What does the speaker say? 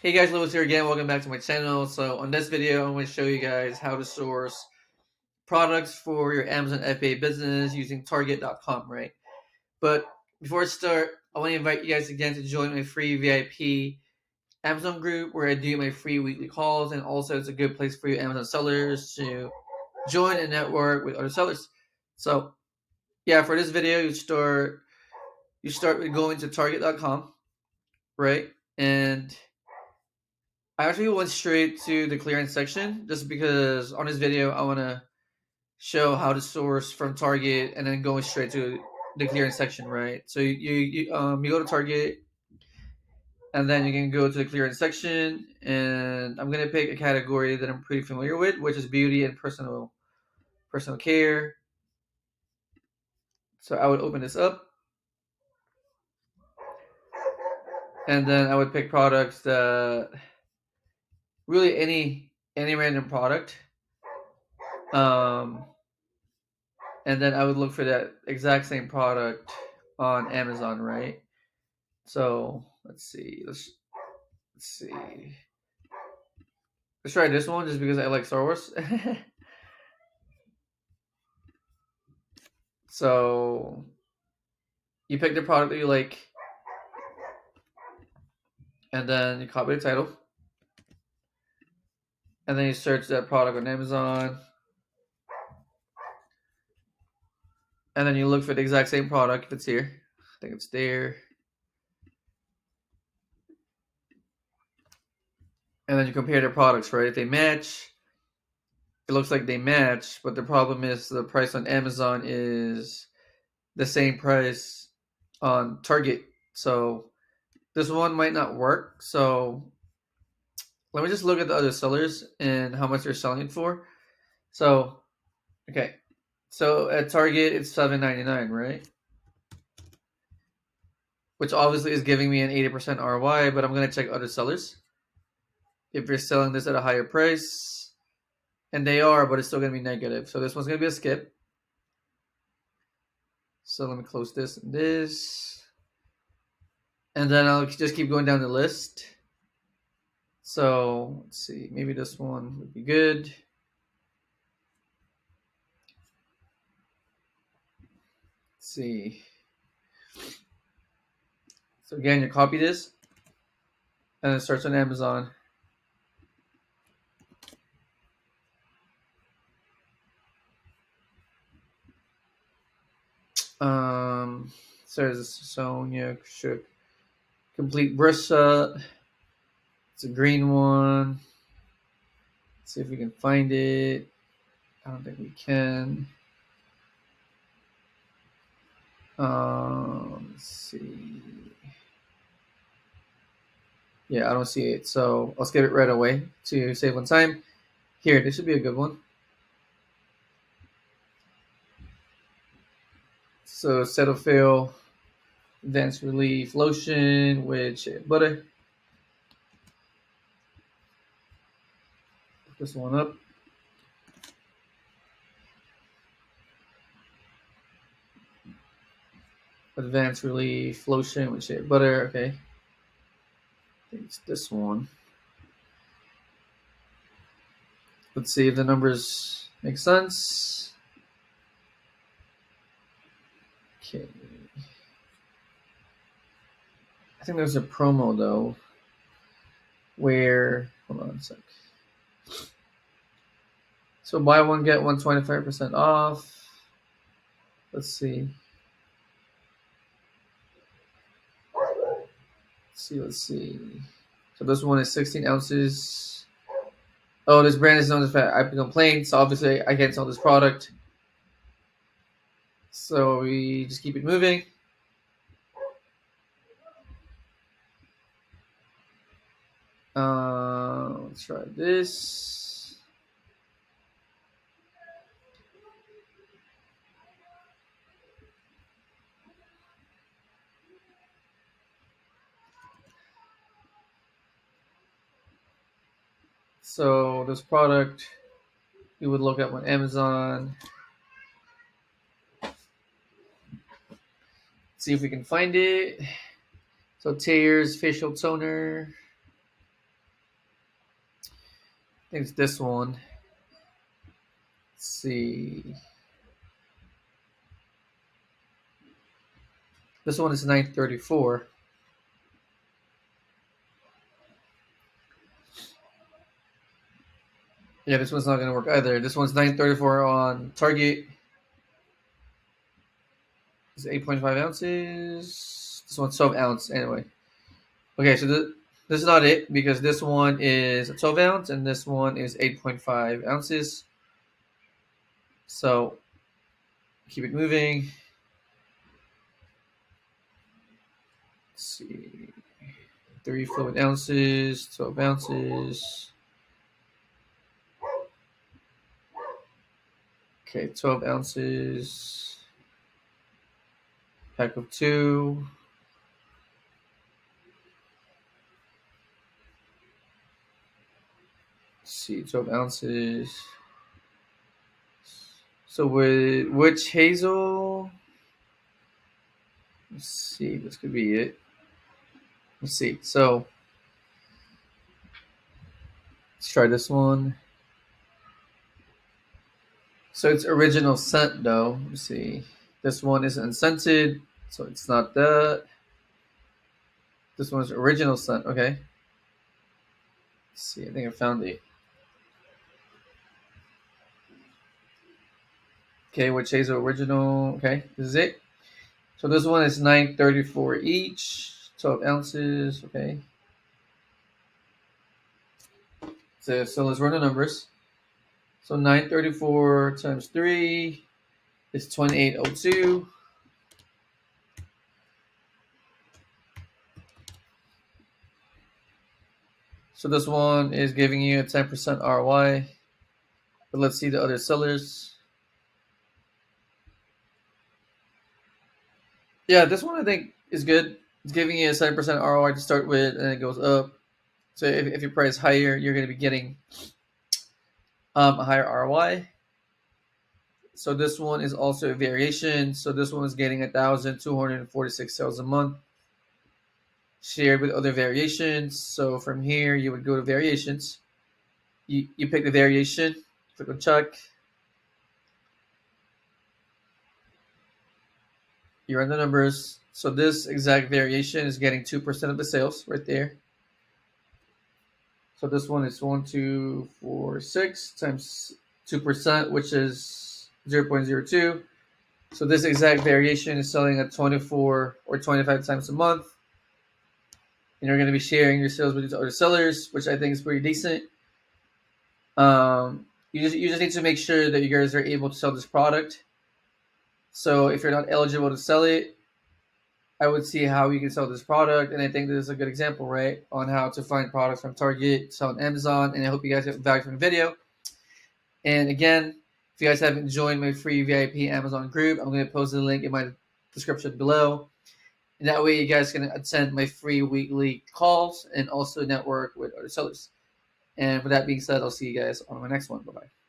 Hey guys, Lewis here again. Welcome back to my channel. So on this video, I'm going to show you guys how to source products for your Amazon FBA business using Target.com, right? But before I start, I want to invite you guys again to join my free VIP Amazon group where I do my free weekly calls, and also it's a good place for you Amazon sellers to join and network with other sellers. So yeah, for this video, you start with going to Target.com, right? And I actually went straight to the clearance section just because on this video I want to show how to source from Target and then going straight to the clearance section, right? So you go to Target and then you can go to the clearance section, and I'm gonna pick a category that I'm pretty familiar with, which is beauty and personal care. So I would open this up, and then I would pick products that really any random product. Um, and then I would look for that exact same product on Amazon, right? So let's see, let's see, let's try this one just because I like Star Wars. So you pick the product that you like, and then you copy the title, and then you search that product on Amazon, and then you look for the exact same product if it's here. I think it's there. And then you compare the products, right? If they match, it looks like they match, but the problem is the price on Amazon is the same price on Target. So this one might not work. So let me just look at the other sellers and how much they're selling it for. So, okay. So at Target, it's $7.99, right? Which obviously is giving me an 80% ROI, but I'm going to check other sellers. If you're selling this at a higher price, and they are, but it's still going to be negative. So this one's going to be a skip. So let me close this and this. And then I'll just keep going down the list. So let's see, maybe this one would be good. Let's see. So again, you copy this, and it starts on Amazon. Says Sonia Shook. Complete Brissa. It's a green one. Let's see if we can find it. I don't think we can. Let's see. Yeah, I don't see it. So I'll skip it right away to save on time. Here, this should be a good one. So Cetaphil Advanced Relief Lotion with shea butter. Put this one up. Advanced Relief Lotion with shea butter. Okay. I think it's this one. Let's see if the numbers make sense. Okay. I think there's a promo though where, hold on a sec. So buy one, get one 25% off. Let's see. Let's see. So this one is 16 ounces. Oh, this brand is known as fat. I complained, so obviously I can't sell this product. So we just keep it moving. Let's try this. So this product you would look up on Amazon. See if we can find it. So Tears facial toner. think it's this one. Let's see. This one is 934. Yeah, this one's not going to work either. This one's 934 on target. It's 8.5 ounces. This one's 12 ounce anyway. Okay, so this is not it because this one is a 12 ounce and this one is 8.5 ounces. So keep it moving. Let's see. 3 fluid ounces, 12 ounces. Okay, 12 ounces. Pack of 2. Let's see, 12 ounces. So with witch hazel. Let's see, this could be it. Let's see. So let's try this one. So it's original scent though. Let's see. This one is unscented, so it's not that. This one's original scent. Okay. Let's see. I think I found it. Okay, witch hazel original. Okay, this is it. So this one is 934 each, 12 ounces. Okay. So let's run the numbers. So 934 times 3 is 2802. So this one is giving you a 10% ROI. But let's see the other sellers. Yeah, this one I think is good. It's giving you a 7% ROI to start with, and it goes up. So if your price is higher, you're going to be getting a higher ROI. So this one is also a variation. So this one is getting 1,246 sales a month, shared with other variations. So from here, you would go to variations. You pick the variation, click on check. You run the numbers. So this exact variation is getting 2% of the sales right there. So this one is 1246 times 2%, which is 0.02. So this exact variation is selling at 24 or 25 times a month. And you're going to be sharing your sales with these other sellers, which I think is pretty decent. You just need to make sure that you guys are able to sell this product. So if you're not eligible to sell it, I would see how you can sell this product. And I think this is a good example, right, on how to find products from Target, sell on Amazon. And I hope you guys get value from the video. And again, if you guys haven't joined my free VIP Amazon group, I'm going to post the link in my description below. And that way you guys can attend my free weekly calls and also network with other sellers. And with that being said, I'll see you guys on my next one. Bye-bye.